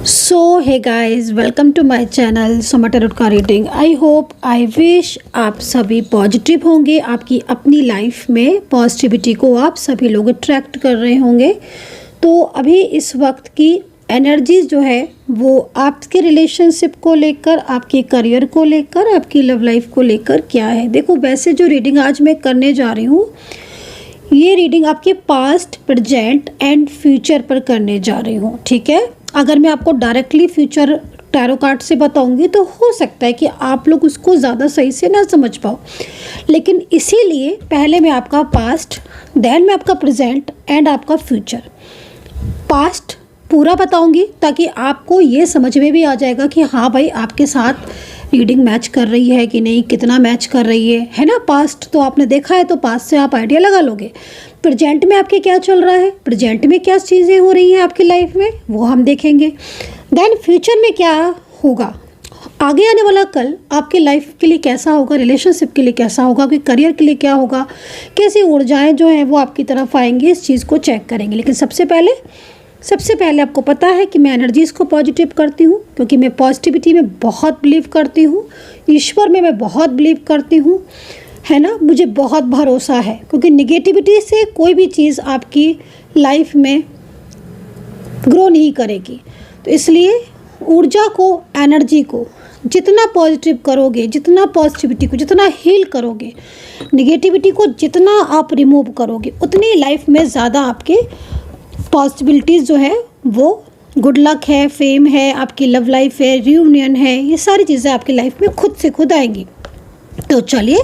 So hey guys, welcome to my channel Soma tarot का reading. I hope I wish आप सभी positive होंगे। आपकी अपनी लाइफ में पॉजिटिविटी को आप सभी लोग अट्रैक्ट कर रहे होंगे। तो अभी इस वक्त की एनर्जीज जो है वो आपके रिलेशनशिप को लेकर, आपके करियर को लेकर, आपकी लव लाइफ को लेकर क्या है। देखो, वैसे जो रीडिंग आज मैं करने जा रही हूँ, ये रीडिंग आपके पास्ट, प्रेजेंट एंड फ्यूचर पर करने जा रही हूँ। ठीक है, अगर मैं आपको डायरेक्टली फ्यूचर टैरो कार्ड से बताऊंगी तो हो सकता है कि आप लोग उसको ज़्यादा सही से ना समझ पाओ, लेकिन इसीलिए पहले मैं आपका पास्ट, देन मैं आपका प्रेजेंट एंड आपका फ्यूचर। पास्ट पूरा बताऊंगी ताकि आपको ये समझ में भी आ जाएगा कि हाँ भाई, आपके साथ रीडिंग मैच कर रही है कि नहीं, कितना मैच कर रही है ना। पास्ट तो आपने देखा है, तो पास्ट से आप आइडिया लगा लोगे। प्रेजेंट में आपके क्या चल रहा है, प्रेजेंट में क्या चीज़ें हो रही हैं आपकी लाइफ में, वो हम देखेंगे। देन फ्यूचर में क्या होगा, आगे आने वाला कल आपकी लाइफ के लिए कैसा होगा, रिलेशनशिप के लिए कैसा होगा, आपके करियर के लिए क्या होगा, कैसी ऊर्जाएं जो हैं वो आपकी तरफ आएंगी, इस चीज़ को चेक करेंगे। लेकिन सबसे पहले आपको पता है कि मैं एनर्जीज़ को पॉजिटिव करती हूँ, क्योंकि मैं पॉजिटिविटी में बहुत बिलीव करती हूँ, ईश्वर में मैं बहुत बिलीव करती हूँ, है ना। मुझे बहुत भरोसा है, क्योंकि निगेटिविटी से कोई भी चीज़ आपकी लाइफ में ग्रो नहीं करेगी। तो इसलिए ऊर्जा को, एनर्जी को जितना पॉजिटिव करोगे, जितना पॉजिटिविटी को जितना हील करोगे, निगेटिविटी को जितना आप रिमूव करोगे, उतनी लाइफ में ज़्यादा आपके पॉसिबिलिटीज़ जो है वो गुड लक है, फेम है, आपकी लव लाइफ है, रियूनियन है, ये सारी चीज़ें आपकी लाइफ में खुद से खुद आएंगी। तो चलिए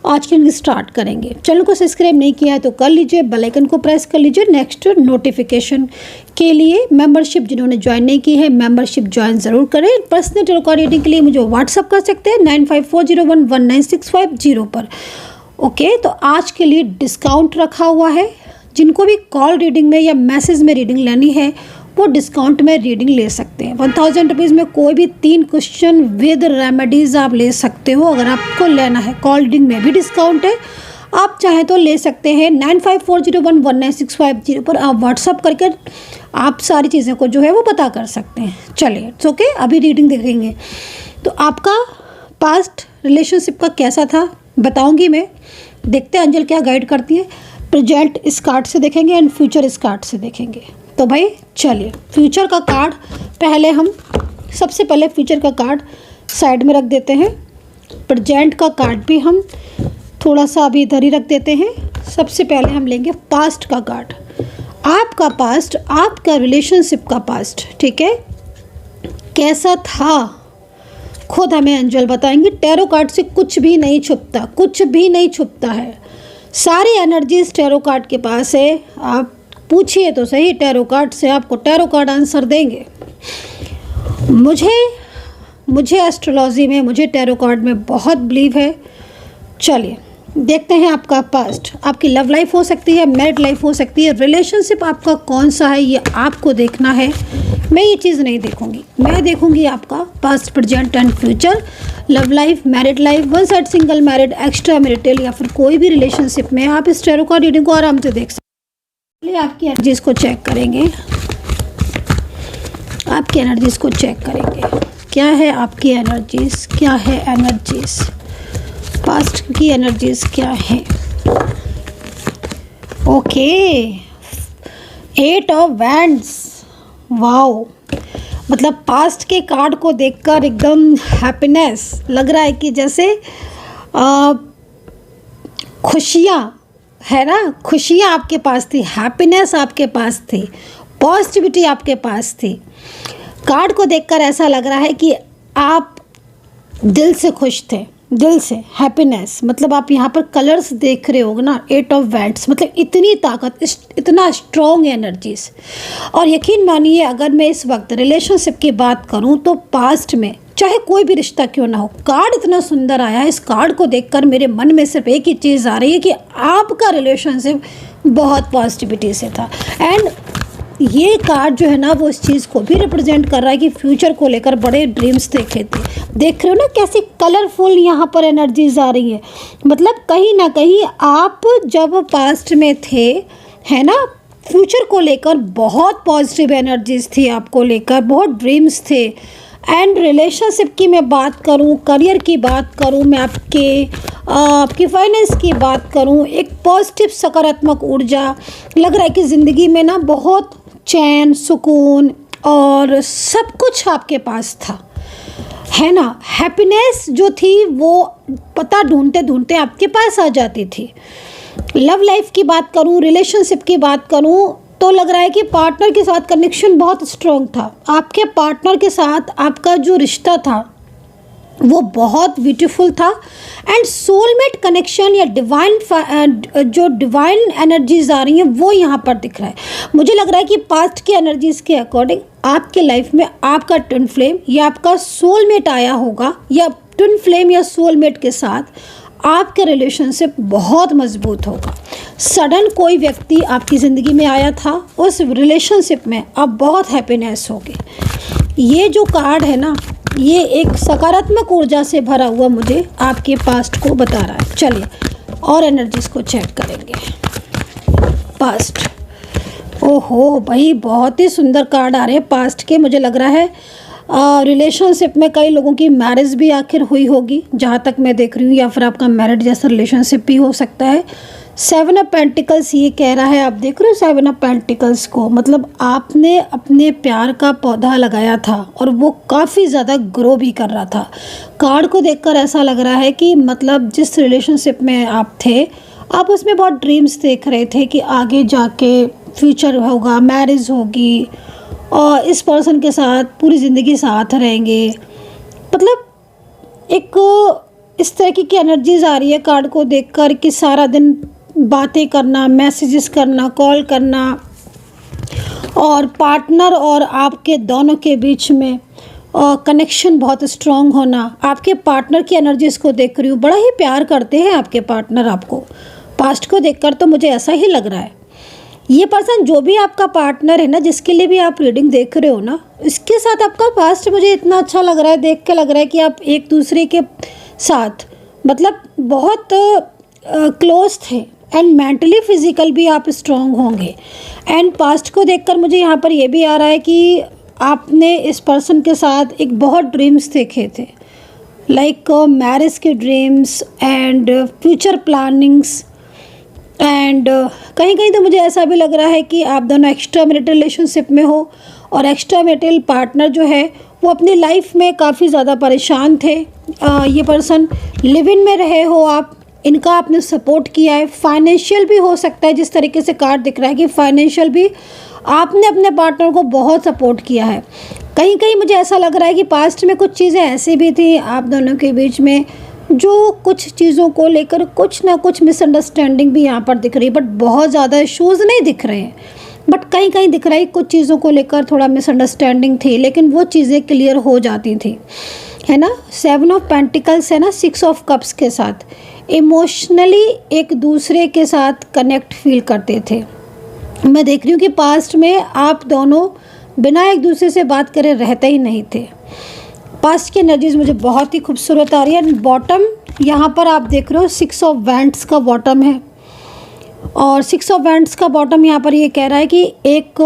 आज की स्टार्ट करेंगे। चैनल को सब्सक्राइब नहीं किया है तो कर लीजिए, बेल आइकन को प्रेस कर लीजिए नेक्स्ट नोटिफिकेशन के लिए। मेंबरशिप जिन्होंने ज्वाइन नहीं की है, मेंबरशिप ज्वाइन ज़रूर करें। पर्सनल टैरो कार्ड रीडिंग के लिए मुझे व्हाट्सअप कर सकते हैं 9540119650 पर। ओके, तो आज के लिए डिस्काउंट रखा हुआ है। जिनको भी कॉल रीडिंग में या मैसेज में रीडिंग लेनी है वो डिस्काउंट में रीडिंग ले सकते हैं। 1000 रुपीज़ में कोई भी 3 क्वेश्चन विद रेमेडीज़ आप ले सकते हो। अगर आपको लेना है, कॉल रीडिंग में भी डिस्काउंट है, आप चाहें तो ले सकते हैं। 9540119650 पर आप व्हाट्सअप करके आप सारी चीज़ों को जो है वो पता कर सकते हैं। चलिए, ओके, अभी रीडिंग देखेंगे। तो आपका पास्ट रिलेशनशिप का कैसा था बताऊँगी मैं। देखते हैं अंजल क्या गाइड करती है। प्रेजेंट इस कार्ड से देखेंगे एंड फ्यूचर इस कार्ड से देखेंगे। तो भाई चलिए, फ्यूचर का कार्ड सबसे पहले फ्यूचर का कार्ड साइड में रख देते हैं। प्रेजेंट का कार्ड भी हम थोड़ा सा अभी इधर ही रख देते हैं। सबसे पहले हम लेंगे पास्ट का कार्ड। आपका पास्ट, आपका रिलेशनशिप का पास्ट, ठीक है, कैसा था खुद हमें अंजल बताएंगे। टैरो कार्ड से कुछ भी नहीं छुपता, कुछ भी नहीं छुपता है। सारी एनर्जीज टैरो कार्ड के पास है। आप पूछिए तो सही टैरो कार्ड से, आपको टैरो कार्ड आंसर देंगे। मुझे एस्ट्रोलॉजी में, मुझे टैरो कार्ड में बहुत बिलीव है। चलिए देखते हैं आपका पास्ट। आपकी लव लाइफ हो सकती है, मैरिड लाइफ हो सकती है, रिलेशनशिप आपका कौन सा है ये आपको देखना है। मैं ये चीज़ नहीं देखूंगी, मैं देखूंगी आपका past, present and future, love life, married life, one side single married, extra marital या फिर कोई भी रिलेशनशिप में आप इस टैरो कार्ड रीडिंग को आराम से देख सकते हैं। चलिए आपकी एनर्जीज को चेक करेंगे। आपकी एनर्जीज को चेक करेंगे, क्या है आपकी एनर्जीज, क्या है एनर्जीज, पास्ट की एनर्जीज क्या है। Okay, 8 of wands, wow. मतलब पास्ट के कार्ड को देखकर एकदम हैप्पीनेस लग रहा है कि जैसे खुशियाँ है ना, खुशियाँ आपके पास थी, हैप्पीनेस आपके पास थी, पॉजिटिविटी आपके पास थी। कार्ड को देखकर ऐसा लग रहा है कि आप दिल से खुश थे, दिल से हैप्पीनेस। मतलब आप यहाँ पर कलर्स देख रहे होगे ना, 8 ऑफ वैंड्स, मतलब इतनी ताकत, इतना स्ट्रॉन्ग एनर्जीज। और यकीन मानिए, अगर मैं इस वक्त रिलेशनशिप की बात करूँ तो पास्ट में चाहे कोई भी रिश्ता क्यों ना हो, कार्ड इतना सुंदर आया है। इस कार्ड को देखकर मेरे मन में सिर्फ एक ही चीज़ आ रही है कि आपका रिलेशनशिप बहुत पॉजिटिविटी से था। एंड ये कार्ड जो है ना वो इस चीज़ को भी रिप्रेजेंट कर रहा है कि फ्यूचर को लेकर बड़े ड्रीम्स देखे थे। देख रहे हो ना कैसी कलरफुल यहाँ पर एनर्जीज आ रही है। मतलब कहीं ना कहीं आप जब पास्ट में थे, है ना, फ्यूचर को लेकर बहुत पॉजिटिव एनर्जीज थी, आपको लेकर बहुत ड्रीम्स थे। एंड रिलेशनशिप की मैं बात करूं, करियर की बात करूं, मैं आपकी फाइनेंस की बात करूं, एक पॉजिटिव सकारात्मक ऊर्जा लग रहा है कि ज़िंदगी में ना बहुत चैन, सुकून और सब कुछ आपके पास था, है ना। हैप्पीनेस जो थी वो पता ढूंढते ढूंढते आपके पास आ जाती थी। लव लाइफ की बात करूं, रिलेशनशिप की बात करूं, तो लग रहा है कि पार्टनर के साथ कनेक्शन बहुत स्ट्रॉन्ग था। आपके पार्टनर के साथ आपका जो रिश्ता था वो बहुत ब्यूटीफुल था। एंड सोलमेट कनेक्शन या जो डिवाइन एनर्जीज आ रही हैं वो यहाँ पर दिख रहा है। मुझे लग रहा है कि पास्ट की एनर्जीज के अकॉर्डिंग आपके लाइफ में आपका ट्विन फ्लेम या आपका सोलमेट आया होगा, या ट्विन फ्लेम या सोलमेट के साथ आपका रिलेशनशिप बहुत मजबूत होगा। सडन कोई व्यक्ति आपकी ज़िंदगी में आया था, उस रिलेशनशिप में अब बहुत हैप्पीनेस होगी। ये जो कार्ड है ना, ये एक सकारात्मक ऊर्जा से भरा हुआ मुझे आपके पास्ट को बता रहा है। चलिए और एनर्जीज को चेक करेंगे। पास्ट, ओहो भाई, बहुत ही सुंदर कार्ड आ रहे हैं पास्ट के। मुझे लग रहा है रिलेशनशिप में कई लोगों की मैरिज भी आखिर हुई होगी, जहाँ तक मैं देख रही हूँ, या फिर आपका मैरिड जैसा रिलेशनशिप भी हो सकता है। 7 ऑफ पेंटिकल्स ये कह रहा है, आप देख रहे हो 7 ऑफ पेंटिकल्स को, मतलब आपने अपने प्यार का पौधा लगाया था और वो काफ़ी ज़्यादा ग्रो भी कर रहा था। कार्ड को देखकर ऐसा लग रहा है कि मतलब जिस रिलेशनशिप में आप थे, आप उसमें बहुत ड्रीम्स देख रहे थे कि आगे जाके फ्यूचर होगा, मैरिज होगी और इस पर्सन के साथ पूरी ज़िंदगी साथ रहेंगे। मतलब एक इस तरह की एनर्जीज आ रही है कार्ड को देखकर कि सारा दिन बातें करना, मैसेजेस करना, कॉल करना, और पार्टनर और आपके दोनों के बीच में कनेक्शन बहुत स्ट्रॉन्ग होना। आपके पार्टनर की एनर्जीज को देख रही हूँ, बड़ा ही प्यार करते हैं आपके पार्टनर आपको। पास्ट को देखकर तो मुझे ऐसा ही लग रहा है। ये पर्सन जो भी आपका पार्टनर है ना, जिसके लिए भी आप रीडिंग देख रहे हो ना, इसके साथ आपका पास्ट मुझे इतना अच्छा लग रहा है, देख के लग रहा है कि आप एक दूसरे के साथ मतलब बहुत क्लोज थे एंड मेंटली फिजिकल भी आप स्ट्रांग होंगे। एंड पास्ट को देखकर मुझे यहाँ पर ये भी आ रहा है कि आपने इस पर्सन के साथ एक बहुत ड्रीम्स देखे थे, लाइक मैरिज के dreams and future plannings. And कहीं कहीं तो मुझे ऐसा भी लग रहा है कि आप दोनों एक्स्ट्रा मैरिटल रिलेशनशिप में हो और एक्स्ट्रा मैरिटल पार्टनर जो है वो अपनी लाइफ में काफ़ी ज़्यादा परेशान थे। ये पर्सन लिव इन में रहे हो आप, इनका आपने सपोर्ट किया है। फाइनेंशियल भी हो सकता है, जिस तरीके से कार्ड दिख रहा है कि फाइनेंशियल भी आपने अपने पार्टनर को बहुत सपोर्ट किया है। कहीं कहीं मुझे ऐसा लग रहा है कि पास्ट में कुछ चीज़ें ऐसी भी थी आप दोनों के बीच में, जो कुछ चीज़ों को लेकर कुछ ना कुछ मिसअंडरस्टैंडिंग भी यहाँ पर दिख रही है, बट बहुत ज़्यादा इश्यूज़ नहीं दिख रहे हैं, बट कहीं कहीं दिख रहा है कुछ चीज़ों को लेकर थोड़ा मिसअंडरस्टैंडिंग थी, लेकिन वो चीज़ें क्लियर हो जाती थी, है ना। 7 ऑफ पेंटिकल्स है ना 6 ऑफ कप्स के साथ, इमोशनली एक दूसरे के साथ कनेक्ट फील करते थे। मैं देख रही हूँ कि पास्ट में आप दोनों बिना एक दूसरे से बात करे रहते ही नहीं थे। पास्ट की एनर्जीज मुझे बहुत ही खूबसूरत आ रही है। बॉटम यहाँ पर आप देख रहे हो 6 ऑफ वैंड्स का बॉटम है, और 6 ऑफ वैंड्स का बॉटम यहाँ पर ये कह रहा है कि एक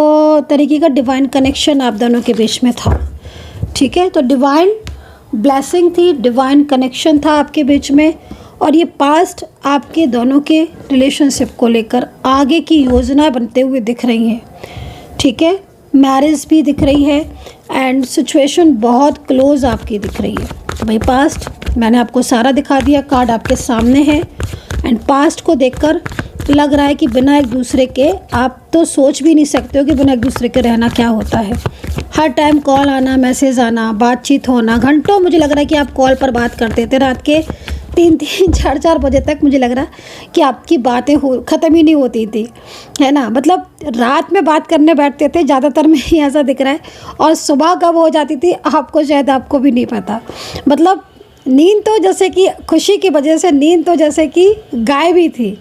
तरीके का डिवाइन कनेक्शन आप दोनों के बीच में था, ठीक है। तो डिवाइन ब्लेसिंग थी, डिवाइन कनेक्शन था आपके बीच में, और ये पास्ट आपके दोनों के रिलेशनशिप को लेकर आगे की योजना बनते हुए दिख रही हैं, ठीक है। मैरिज भी दिख रही है एंड सिचुएशन बहुत क्लोज आपकी दिख रही है। तो भाई पास्ट मैंने आपको सारा दिखा दिया, कार्ड आपके सामने है। एंड पास्ट को देखकर लग रहा है कि बिना एक दूसरे के आप तो सोच भी नहीं सकते हो कि बिना एक दूसरे के रहना क्या होता है। हर टाइम कॉल आना, मैसेज आना, बातचीत होना, घंटों मुझे लग रहा है कि आप कॉल पर बात करते थे, रात के 3-3, 4-4 बजे तक मुझे लग रहा कि आपकी बातें ख़त्म ही नहीं होती थी, है ना। मतलब रात में बात करने बैठते थे ज़्यादातर में ही ऐसा दिख रहा है, और सुबह कब हो जाती थी आपको शायद आपको भी नहीं पता। मतलब नींद तो जैसे कि खुशी की वजह से नींद तो जैसे कि गायब ही थी।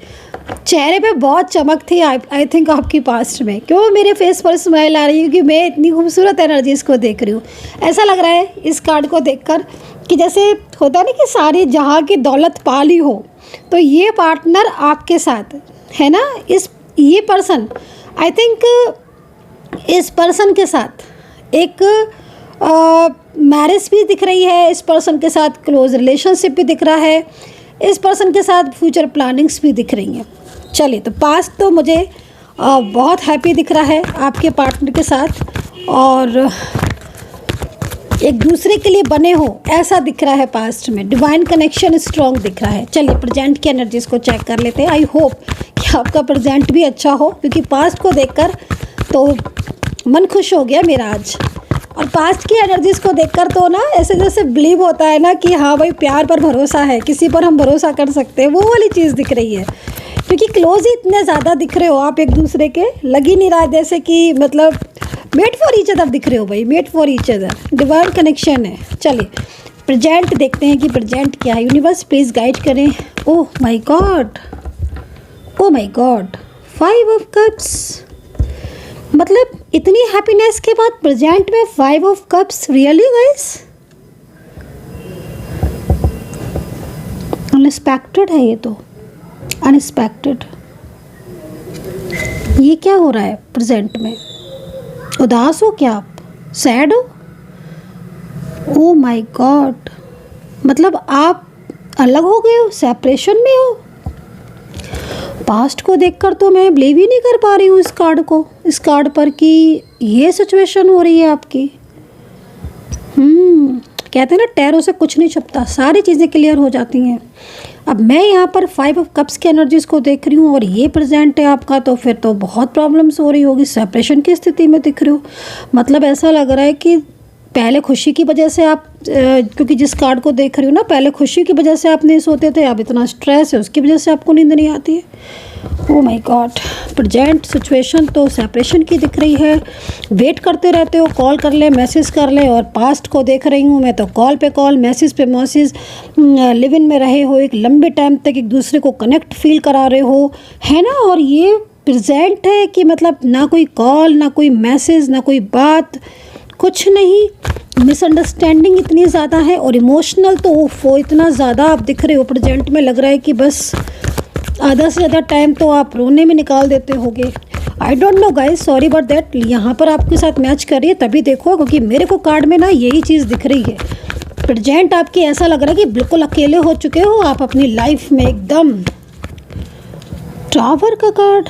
चेहरे पे बहुत चमक थी आई थिंक आपकी पास्ट में। क्यों मेरे फेस पर स्माइल आ रही है कि मैं इतनी खूबसूरत एनर्जीज़ को देख रही हूँ। ऐसा लग रहा है इस कार्ड को देखकर कि जैसे होता है ना कि सारी जहाँ की दौलत पा ली हो, तो ये पार्टनर आपके साथ है ना। ये पर्सन आई थिंक इस पर्सन के साथ एक मैरिज भी दिख रही है, इस पर्सन के साथ क्लोज रिलेशनशिप भी दिख रहा है, इस पर्सन के साथ फ्यूचर प्लानिंग्स भी दिख रही हैं। चलिए, तो पास्ट तो मुझे बहुत हैप्पी दिख रहा है आपके पार्टनर के साथ, और एक दूसरे के लिए बने हो ऐसा दिख रहा है पास्ट में। डिवाइन कनेक्शन स्ट्रॉन्ग दिख रहा है। चलिए, प्रेजेंट की एनर्जीज़ को चेक कर लेते हैं। आई होप कि आपका प्रेजेंट भी अच्छा हो, क्योंकि पास्ट को देखकर तो मन खुश हो गया मेरा आज। और पास्ट की एनर्जीज़ को देखकर तो ना ऐसे जैसे बिलीव होता है ना कि हाँ भाई, प्यार पर भरोसा है, किसी पर हम भरोसा कर सकते हैं, वो वाली चीज़ दिख रही है। क्योंकि क्लोज ही इतने ज़्यादा दिख रहे हो आप एक दूसरे के, लग ही नहीं रहा है जैसे कि मतलब मेड फॉर ईच अदर दिख रहे हो भाई, made for each other, divine connection है। चलिए, प्रेजेंट देखते हैं कि प्रेजेंट क्या है। यूनिवर्स प्लीज़ गाइड करें। Oh my God, oh my God, 5 of cups. मतलब इतनी हैप्पीनेस के बाद प्रेजेंट में 5 of cups. Really guys, unexpected है ये तो, अनएक्सपेक्टेड। ये क्या हो रहा है प्रेजेंट में? उदास हो क्या आप? सैड हो? ओह माय गॉड, मतलब आप अलग हो गए हो, सेपरेशन में हो। पास्ट को देखकर तो मैं बिलीव ही नहीं कर पा रही हूँ इस कार्ड को, इस कार्ड पर कि ये सिचुएशन हो रही है आपकी। कहते हैं ना, टैरो से कुछ नहीं छुपता, सारी चीज़ें क्लियर हो जाती हैं। अब मैं यहाँ पर 5 ऑफ कप्स की एनर्जीज़ को देख रही हूँ और ये प्रेजेंट है आपका, तो फिर तो बहुत प्रॉब्लम्स हो रही होगी। सेपरेशन की स्थिति में दिख रहे हो, मतलब ऐसा लग रहा है कि पहले खुशी की वजह से आप, क्योंकि जिस कार्ड को देख रही हूँ ना, पहले खुशी की वजह से आप नहीं सोते थे, अब इतना स्ट्रेस है उसकी वजह से आपको नींद नहीं आती है। Oh my God, present situation तो सेपरेशन की दिख रही है। वेट करते रहते हो, कॉल कर ले, मैसेज कर ले। और पास्ट को देख रही हूँ मैं तो कॉल पे कॉल, मैसेज पे मैसेज, लिव इन में रहे हो, एक लंबे टाइम तक एक दूसरे को कनेक्ट फील करा रहे हो, है ना। और ये प्रेजेंट है कि मतलब ना कोई कॉल, ना कोई मैसेज, ना कोई बात, कुछ नहीं। मिसअंडरस्टैंडिंग इतनी ज़्यादा है और इमोशनल तो वो इतना ज़्यादा आप दिख रहे हो प्रेजेंट में। लग रहा है कि बस आधा से ज़्यादा टाइम तो आप रोने में निकाल देते होगे। I don't know guys, sorry but that यहाँ पर आपके साथ मैच कर रही है, तभी देखो, क्योंकि मेरे को कार्ड में ना यही चीज़ दिख रही है। प्रेजेंट आपकी ऐसा लग रहा है कि बिल्कुल अकेले हो चुके हो आप अपनी लाइफ में एकदम। टावर का कार्ड,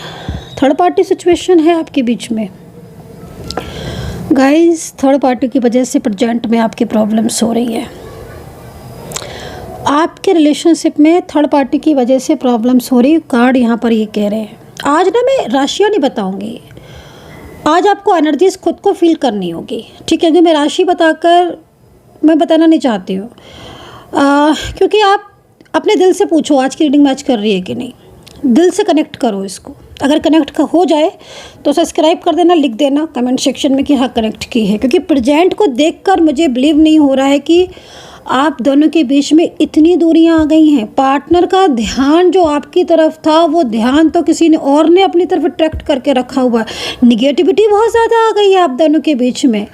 थर्ड पार्टी सिचुएशन है आपके बीच में गाइस। थर्ड पार्टी की वजह से प्रेजेंट में आपकी प्रॉब्लम्स हो रही है। आपके रिलेशनशिप में थर्ड पार्टी की वजह से प्रॉब्लम्स हो रही है। कार्ड यहाँ पर ये कह रहे हैं। आज ना मैं राशियाँ नहीं बताऊँगी, आज आपको एनर्जीज खुद को फील करनी होगी, ठीक है। क्योंकि मैं राशि बताकर मैं बताना नहीं चाहती हूँ, क्योंकि आप अपने दिल से पूछो आज की रीडिंग मैच कर रही है कि नहीं। दिल से कनेक्ट करो इसको। अगर कनेक्ट हो जाए तो सब्सक्राइब कर देना, लिख देना कमेंट सेक्शन में कि हाँ कनेक्ट की है। क्योंकि प्रेजेंट को देखकर मुझे बिलीव नहीं हो रहा है कि आप दोनों के बीच में इतनी दूरियां आ गई हैं। पार्टनर का ध्यान जो आपकी तरफ था, वो ध्यान तो किसी ने और ने अपनी तरफ अट्रैक्ट करके रखा हुआ है। निगेटिविटी बहुत ज़्यादा आ गई है आप दोनों के बीच में।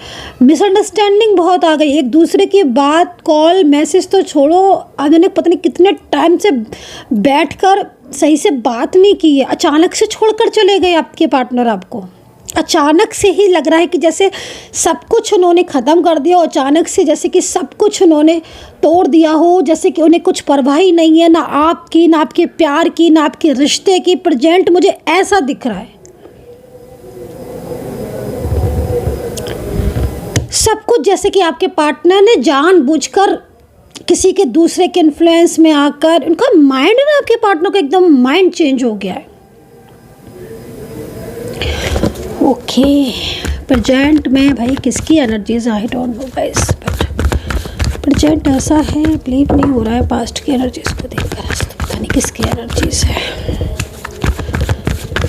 मिसअंडरस्टैंडिंग बहुत आ गई। एक दूसरे की बात, कॉल, मैसेज तो छोड़ो, आपने पता नहीं कितने टाइम से बैठकर सही से बात नहीं की है। अचानक से छोड़कर चले गए आपके पार्टनर आपको। अचानक से ही लग रहा है कि जैसे सब कुछ उन्होंने ख़त्म कर दिया, और अचानक से जैसे कि सब कुछ उन्होंने तोड़ दिया हो, जैसे कि उन्हें कुछ परवाह ही नहीं है, ना आपकी, ना आपके प्यार की, ना आपके रिश्ते की। प्रेजेंट मुझे ऐसा दिख रहा है। सब कुछ जैसे कि आपके पार्टनर ने जानबूझकर किसी के दूसरे के इन्फ्लुएंस में आकर, उनका माइंड ना, आपके पार्टनर का एकदम माइंड चेंज हो गया है। ओके, प्रेजेंट में भाई किसकी energies, I don't know guys, but present ऐसा है, बिलीव नहीं हो रहा है पास्ट की एनर्जीज को देखकर। तो पता नहीं किसकी एनर्जीज है,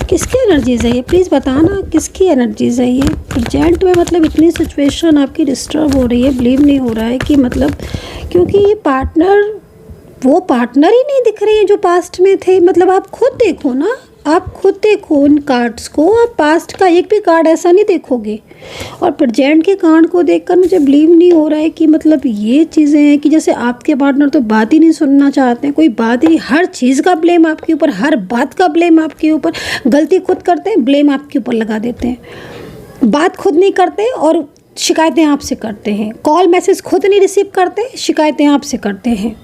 किसकी एनर्जीज है ये, प्लीज़ बताना किसकी एनर्जीज है ये प्रेजेंट में। मतलब इतनी सिचुएशन आपकी डिस्टर्ब हो रही है, बिलीव नहीं हो रहा है कि मतलब, क्योंकि ये पार्टनर वो पार्टनर ही नहीं दिख रहे हैं जो पास्ट में थे। मतलब आप खुद देखो ना, आप खुद देखो उन कार्ड्स को, आप पास्ट का एक भी कार्ड ऐसा नहीं देखोगे। और प्रेजेंट के कार्ड को देखकर मुझे बिलीव नहीं हो रहा है कि मतलब ये चीज़ें हैं कि जैसे आपके पार्टनर तो बात ही नहीं सुनना चाहते हैं, कोई बात ही, हर चीज़ का ब्लेम आपके ऊपर, हर बात का ब्लेम आपके ऊपर, गलती खुद करते हैं, ब्लेम आपके ऊपर लगा देते हैं, बात खुद नहीं करते और शिकायतें आपसे करते हैं, कॉल मैसेज खुद नहीं रिसीव करते, शिकायतें आपसे करते हैं।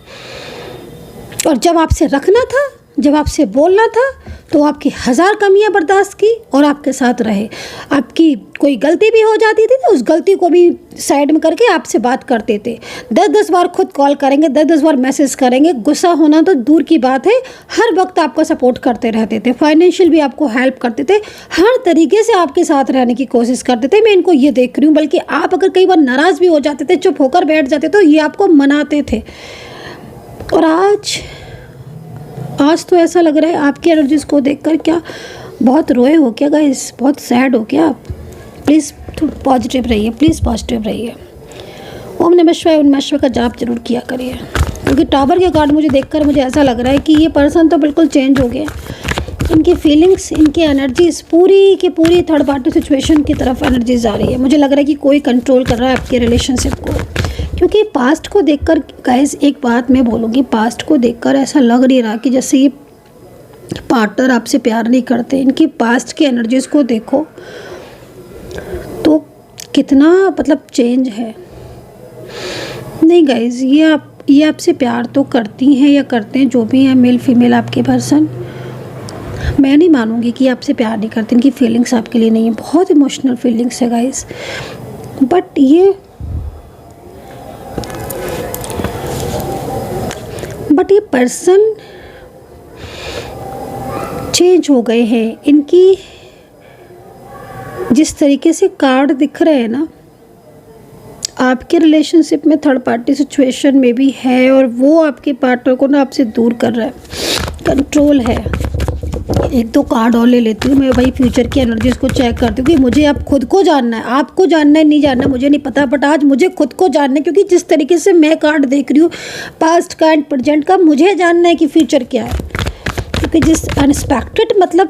और जब आपसे रखना था, जब आपसे बोलना था, तो आपकी हज़ार कमियां बर्दाश्त की और आपके साथ रहे। आपकी कोई गलती भी हो जाती थी तो उस गलती को भी साइड में करके आपसे बात करते थे। 10-10 बार खुद कॉल करेंगे, 10-10 बार मैसेज करेंगे, गुस्सा होना तो दूर की बात है, हर वक्त आपका सपोर्ट करते रहते थे, फाइनेंशियल भी आपको हेल्प करते थे, हर तरीके से आपके साथ रहने की कोशिश करते थे। मैं इनको ये देख रही हूँ, बल्कि आप अगर कई बार नाराज़ भी हो जाते थे, चुप होकर बैठ जाते तो ये आपको मनाते थे। और आज तो ऐसा लग रहा है आपकी एनर्जीज को देखकर, क्या बहुत रोए हो क्या गाइस, बहुत सैड हो क्या आप? प्लीज़ पॉजिटिव रहिए, प्लीज़ पॉजिटिव रहिए। ओम नमः शिवाय, ओम नमः शिवाय का जाप जरूर किया करिए, क्योंकि टावर के कार्ड मुझे देखकर मुझे ऐसा लग रहा है कि ये पर्सन तो बिल्कुल चेंज हो गया। इनकी फीलिंग्स, इनकी एनर्जीज पूरी की पूरी थर्ड पार्टी सिचुएशन की तरफ एनर्जीज आ रही है। मुझे लग रहा है कि कोई कंट्रोल कर रहा है आपके रिलेशनशिप को, क्योंकि पास्ट को देखकर गाइस एक बात मैं बोलूँगी, पास्ट को देखकर ऐसा लग नहीं रहा कि जैसे ये पार्टनर आपसे प्यार नहीं करते। इनकी पास्ट की एनर्जीज को देखो तो कितना मतलब चेंज है। नहीं गाइस, ये आपसे प्यार तो करती हैं या करते हैं, जो भी हैं मेल फीमेल आपके पर्सन। मैं नहीं मानूंगी कि आपसे प्यार नहीं करते, इनकी फीलिंग्स आपके लिए नहीं है, बहुत इमोशनल फीलिंग्स है गाइस। बट ये पर्सन चेंज हो गए हैं। इनकी जिस तरीके से कार्ड दिख रहे हैं ना, आपके रिलेशनशिप में थर्ड पार्टी सिचुएशन में भी है और वो आपके पार्टनर को ना आपसे दूर कर रहा है, कंट्रोल है। एक दो कार्ड और ले लेती हूँ मैं भाई, फ्यूचर की एनर्जीज को चेक करती हूँ कि मुझे अब खुद को जानना है, आपको जानना है नहीं जानना मुझे नहीं पता, बट आज मुझे खुद को जानना है, क्योंकि जिस तरीके से मैं कार्ड देख रही हूँ पास्ट का एंड प्रेजेंट का, मुझे जानना है कि फ्यूचर क्या है। क्योंकि जिस अनएक्सपेक्टेड, मतलब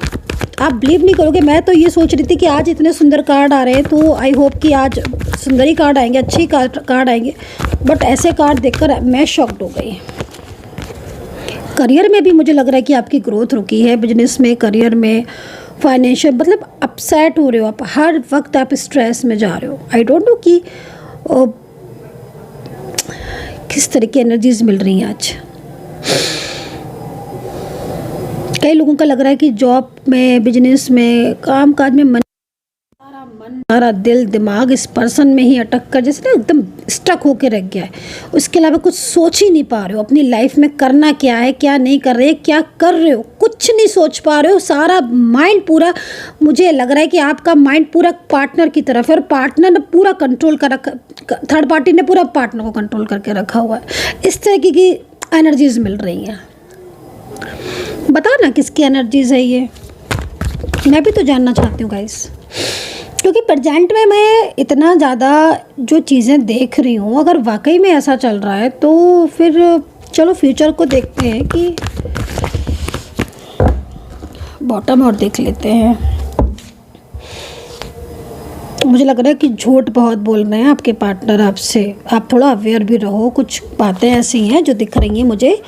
आप बिलीव नहीं करोगे, मैं तो ये सोच रही थी कि आज इतने सुंदर कार्ड आ रहे हैं तो आई होप कि आज सुंदरी कार्ड आएंगे, अच्छी कार्ड आएंगे, बट ऐसे कार्ड देखकर मैं शॉक्ड हो गई। करियर में भी मुझे लग रहा है कि आपकी ग्रोथ रुकी है, बिजनेस में, करियर में, फाइनेंशियल, मतलब अपसेट हो रहे हो आप, हर वक्त आप स्ट्रेस में जा रहे हो। आई डोंट नो कि किस तरह की एनर्जीज मिल रही हैं आज। कई लोगों का लग रहा है कि जॉब में, बिजनेस में, काम काज में सारा दिल दिमाग इस पर्सन में ही अटक कर जैसे ना एकदम स्टक होके रह गया है। उसके अलावा कुछ सोच ही नहीं पा रहे हो, अपनी लाइफ में करना क्या है, क्या नहीं कर रहे, क्या कर रहे हो, कुछ नहीं सोच पा रहे हो। सारा माइंड पूरा, मुझे लग रहा है कि आपका माइंड पूरा पार्टनर की तरफ है और पार्टनर ने पूरा कंट्रोल कर रखा, थर्ड पार्टी ने पूरा पार्टनर को कंट्रोल करके रखा हुआ है। इस तरह की एनर्जीज मिल रही हैं। बता ना किसकी एनर्जीज है ये, मैं भी तो जानना चाहती हूँ गाइस, क्योंकि प्रेजेंट में मैं इतना ज़्यादा जो चीज़ें देख रही हूँ, अगर वाकई में ऐसा चल रहा है तो फिर चलो फ्यूचर को देखते हैं कि बॉटम और देख लेते हैं। मुझे लग रहा है कि झूठ बहुत बोल रहे हैं आपके पार्टनर आपसे, आप थोड़ा अवेयर भी रहो। कुछ बातें ऐसी हैं जो दिख रही हैं मुझे,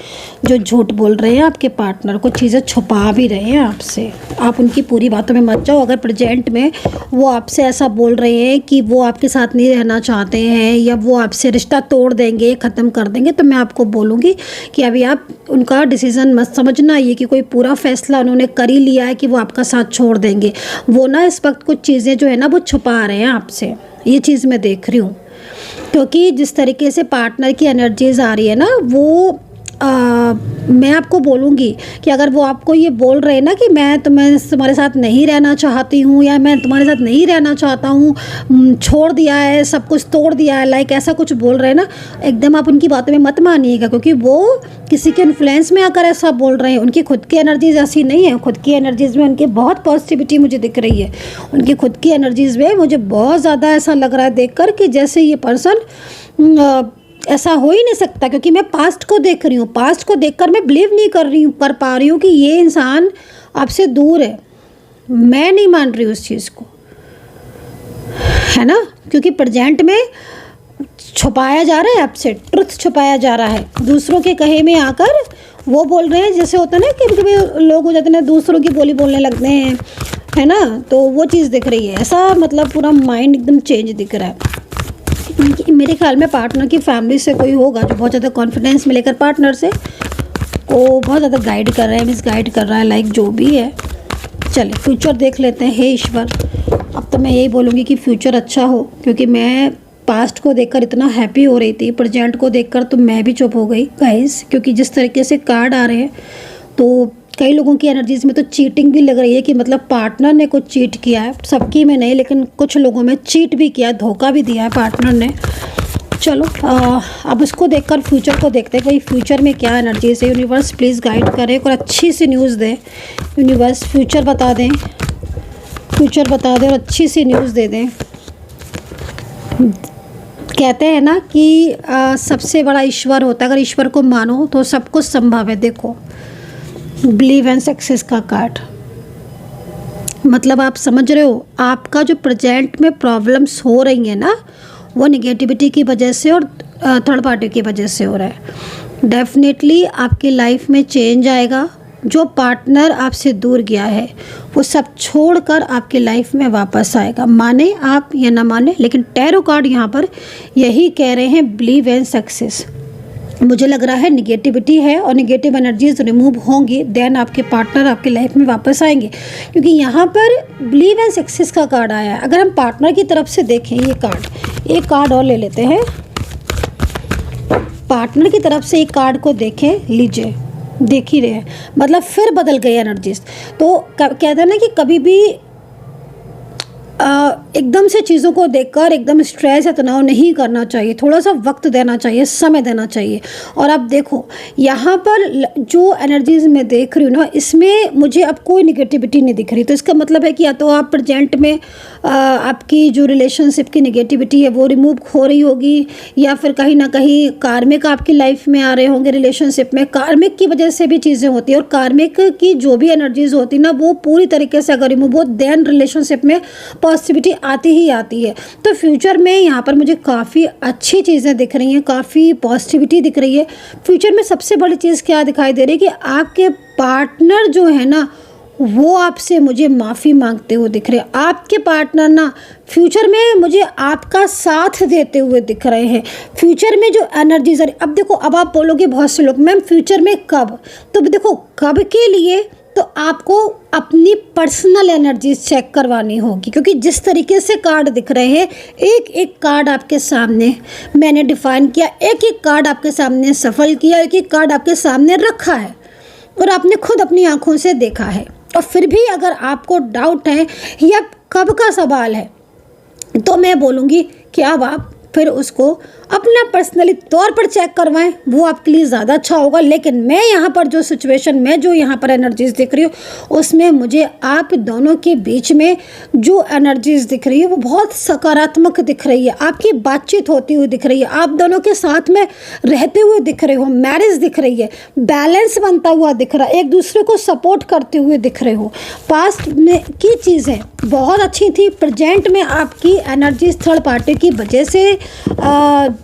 जो झूठ बोल रहे हैं आपके पार्टनर, कुछ चीज़ें छुपा भी रहे हैं आपसे। आप उनकी पूरी बातों में मत जाओ। अगर प्रेजेंट में वो आपसे ऐसा बोल रहे हैं कि वो आपके साथ नहीं रहना चाहते हैं या वो आपसे रिश्ता तोड़ देंगे, ख़त्म कर देंगे, तो मैं आपको बोलूँगी कि अभी आप उनका डिसीज़न मत समझना ये कि कोई पूरा फैसला उन्होंने कर ही लिया है कि वो आपका साथ छोड़ देंगे। वो ना इस वक्त कुछ चीज़ें जो है ना वो छुपा रहे हैं आपसे, ये चीज़ मैं देख रही हूँ। क्योंकि जिस तरीके से पार्टनर की एनर्जीज आ रही है ना, वो मैं आपको बोलूँगी कि अगर वो आपको ये बोल रहे हैं ना कि मैं तुम्हारे साथ नहीं रहना चाहती हूँ या मैं तुम्हारे साथ नहीं रहना चाहता हूँ, छोड़ दिया है, सब कुछ तोड़ दिया है, लाइक ऐसा कुछ बोल रहे हैं ना, एकदम आप उनकी बातों में मत मानिएगा, क्योंकि वो किसी के इन्फ्लुएंस में आकर ऐसा बोल रहे हैं। उनकी खुद की एनर्जीज ऐसी नहीं है। खुद की एनर्जीज में उनकी बहुत पॉजिटिविटी मुझे दिख रही है। उनकी खुद की एनर्जीज में मुझे बहुत ज़्यादा ऐसा लग रहा है देखकर कि जैसे ये पर्सन ऐसा हो ही नहीं सकता, क्योंकि मैं पास्ट को देख रही हूँ। पास्ट को देखकर मैं बिलीव नहीं कर पा रही हूँ कि ये इंसान आपसे दूर है। मैं नहीं मान रही उस चीज़ को, है ना, क्योंकि प्रेजेंट में छुपाया जा रहा है आपसे, ट्रुथ छुपाया जा रहा है। दूसरों के कहे में आकर वो बोल रहे हैं, जैसे होता है ना कि कभी लोग हो जाते हैं दूसरों की बोली बोलने लगते हैं, है ना, तो वो चीज़ दिख रही है। ऐसा मतलब पूरा माइंड एकदम चेंज दिख रहा है। मेरे ख्याल में पार्टनर की फैमिली से कोई होगा जो बहुत ज़्यादा कॉन्फिडेंस में लेकर पार्टनर से को बहुत ज़्यादा गाइड कर रहा है, मिसगाइड कर रहा है, लाइक जो भी है। चलिए फ्यूचर देख लेते हैं। हे ईश्वर, अब तो मैं यही बोलूँगी कि फ्यूचर अच्छा हो, क्योंकि मैं पास्ट को देखकर इतना हैप्पी हो रही थी, प्रेजेंट को देखकर तो मैं भी चुप हो गई गाइस, क्योंकि जिस तरीके से कार्ड आ रहे हैं तो कई लोगों की एनर्जीज में तो चीटिंग भी लग रही है कि मतलब पार्टनर ने कुछ चीट किया है। सबकी में नहीं, लेकिन कुछ लोगों में चीट भी किया है, धोखा भी दिया है पार्टनर ने। चलो अब उसको देखकर फ्यूचर को देखते हैं, भाई फ्यूचर में क्या एनर्जीज है। यूनिवर्स प्लीज़ गाइड करें और अच्छी सी न्यूज़ दें। यूनिवर्स फ्यूचर बता दें, फ्यूचर बता दें और अच्छी सी न्यूज़ दे दें। कहते हैं ना कि सबसे बड़ा ईश्वर होता है, अगर ईश्वर को मानो तो सब कुछ संभव है। देखो बिलीव एंड सक्सेस का कार्ड, मतलब आप समझ रहे हो, आपका जो प्रेजेंट में प्रॉब्लम्स हो रही हैं ना, वो निगेटिविटी की वजह से और थर्ड पार्टी की वजह से हो रहा है। डेफिनेटली आपकी लाइफ में चेंज आएगा। जो पार्टनर आपसे दूर गया है वो सब छोड़कर आपकी लाइफ में वापस आएगा, माने आप या ना माने। लेकिन टैरो कार्ड यहाँ पर यही कह रहे हैं, बिलीव एंड सक्सेस। मुझे लग रहा है निगेटिविटी है और निगेटिव एनर्जीज रिमूव होंगी, देन आपके पार्टनर आपकी लाइफ में वापस आएंगे, क्योंकि यहाँ पर बिलीव एंड सक्सेस का कार्ड आया है। अगर हम पार्टनर की तरफ से देखें ये कार्ड, एक कार्ड और ले लेते हैं, पार्टनर की तरफ से एक कार्ड को देखें, लीजिए, देख ही रहे हैं, मतलब फिर बदल गई एनर्जीज। तो कहते हैं ना कि कभी भी एकदम से चीज़ों को देखकर एकदम स्ट्रेस या तनाव नहीं करना चाहिए, थोड़ा सा वक्त देना चाहिए, समय देना चाहिए। और अब देखो यहाँ पर जो एनर्जीज मैं देख रही हूँ ना, इसमें मुझे अब कोई निगेटिविटी नहीं दिख रही। तो इसका मतलब है कि या तो आप प्रेजेंट में आपकी जो रिलेशनशिप की निगेटिविटी है वो रिमूव हो रही होगी, या फिर कहीं ना कहीं कार्मिक आपकी लाइफ में आ रहे होंगे रिलेशनशिप में। कार्मिक की वजह से भी चीज़ें होती है, और कार्मिक की जो भी एनर्जीज होती है ना, वो पूरी तरीके से अगर रिमूव हो, देन रिलेशनशिप में पॉजिटिविटी आती ही आती है। तो फ्यूचर में यहाँ पर मुझे काफ़ी अच्छी चीज़ें दिख रही हैं, काफ़ी पॉजिटिविटी दिख रही है। फ्यूचर में सबसे बड़ी चीज़ क्या दिखाई दे रही है कि आपके पार्टनर जो है ना, वो आपसे मुझे माफ़ी मांगते हुए दिख रहे हैं। आपके पार्टनर ना फ्यूचर में मुझे आपका साथ देते हुए दिख रहे हैं। फ्यूचर में जो एनर्जीज, अब देखो, अब आप बोलोगे बहुत से लोग मैम फ्यूचर में कब, तो देखो कब के लिए तो आपको अपनी पर्सनल एनर्जीज चेक करवानी होगी, क्योंकि जिस तरीके से कार्ड दिख रहे हैं, एक एक कार्ड आपके सामने मैंने डिफाइन किया, एक एक कार्ड आपके सामने सफल किया, एक एक कार्ड आपके सामने रखा है और आपने खुद अपनी आंखों से देखा है। और फिर भी अगर आपको डाउट है या कब का सवाल है, तो मैं बोलूँगी कि अब आप फिर उसको अपना पर्सनली तौर पर चेक करवाएं, वो आपके लिए ज़्यादा अच्छा होगा। लेकिन मैं यहाँ पर जो सिचुएशन में जो यहाँ पर एनर्जीज दिख रही हूँ, उसमें मुझे आप दोनों के बीच में जो एनर्जीज दिख रही है वो बहुत सकारात्मक दिख रही है। आपकी बातचीत होती हुई दिख रही है, आप दोनों के साथ में रहते हुए दिख रहे हो, मैरिज दिख रही है, बैलेंस बनता हुआ दिख रहा है, एक दूसरे को सपोर्ट करते हुए दिख रहे हो। पास्ट में की चीज़ें बहुत अच्छी थी, प्रेजेंट में आपकी एनर्जीज थर्ड पार्टी की वजह से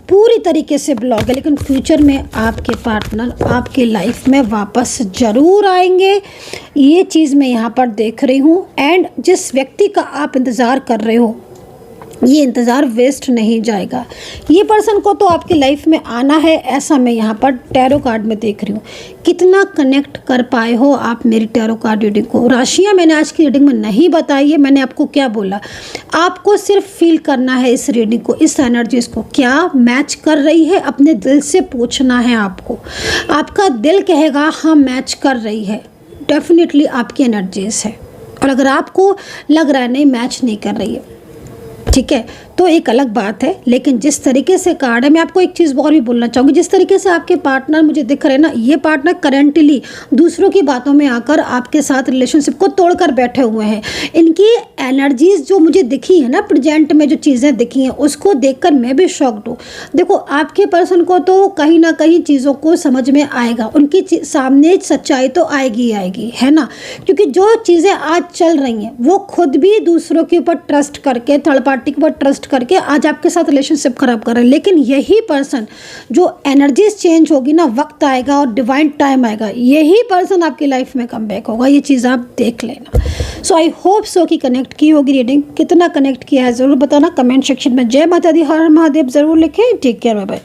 पूरी तरीके से ब्लॉक है। लेकिन फ्यूचर में आपके पार्टनर आपके लाइफ में वापस ज़रूर आएंगे, ये चीज़ मैं यहाँ पर देख रही हूँ। एंड जिस व्यक्ति का आप इंतज़ार कर रहे हो, ये इंतज़ार वेस्ट नहीं जाएगा। ये पर्सन को तो आपकी लाइफ में आना है, ऐसा मैं यहाँ पर टैरो कार्ड में देख रही हूँ। कितना कनेक्ट कर पाए हो आप मेरी टैरो कार्ड रीडिंग को। राशियाँ मैंने आज की रीडिंग में नहीं बताई है, मैंने आपको क्या बोला, आपको सिर्फ फील करना है इस रीडिंग को, इस एनर्जीज को क्या मैच कर रही है, अपने दिल से पूछना है आपको। आपका दिल कहेगा हाँ मैच कर रही है, डेफिनेटली आपकी एनर्जीज है। और अगर आपको लग रहा है नहीं मैच नहीं कर रही है, ठीक है, तो एक अलग बात है। लेकिन जिस तरीके से कार्ड है, मैं आपको एक चीज़ और भी बोलना चाहूँगी, जिस तरीके से आपके पार्टनर मुझे दिख रहे हैं ना, ये पार्टनर करेंटली दूसरों की बातों में आकर आपके साथ रिलेशनशिप को तोड़कर बैठे हुए हैं। इनकी एनर्जीज जो मुझे दिखी है ना, प्रेजेंट में जो चीज़ें दिखी हैं, उसको देखकर मैं भी शॉक्ड हूँ। देखो, आपके पर्सन को तो कहीं ना कहीं चीज़ों को समझ में आएगा, उनकी सामने सच्चाई तो आएगी ही आएगी, है ना। क्योंकि जो चीज़ें आज चल रही हैं, वो खुद भी दूसरों के ऊपर ट्रस्ट करके, थर्ड पार्टी के ऊपर ट्रस्ट करके आज आपके साथ रिलेशनशिप खराब कर रहे हैं। लेकिन यही पर्सन जो एनर्जीज चेंज होगी ना, वक्त आएगा और डिवाइन टाइम आएगा, यही पर्सन आपकी लाइफ में कम बैक होगा। ये चीज़ आप देख लेना। सो आई होप सो कि कनेक्ट की होगी रीडिंग। कितना कनेक्ट किया है ज़रूर बताना कमेंट सेक्शन में। जय माता दी, हर हर महादेव ज़रूर लिखें। Take care, bye bye.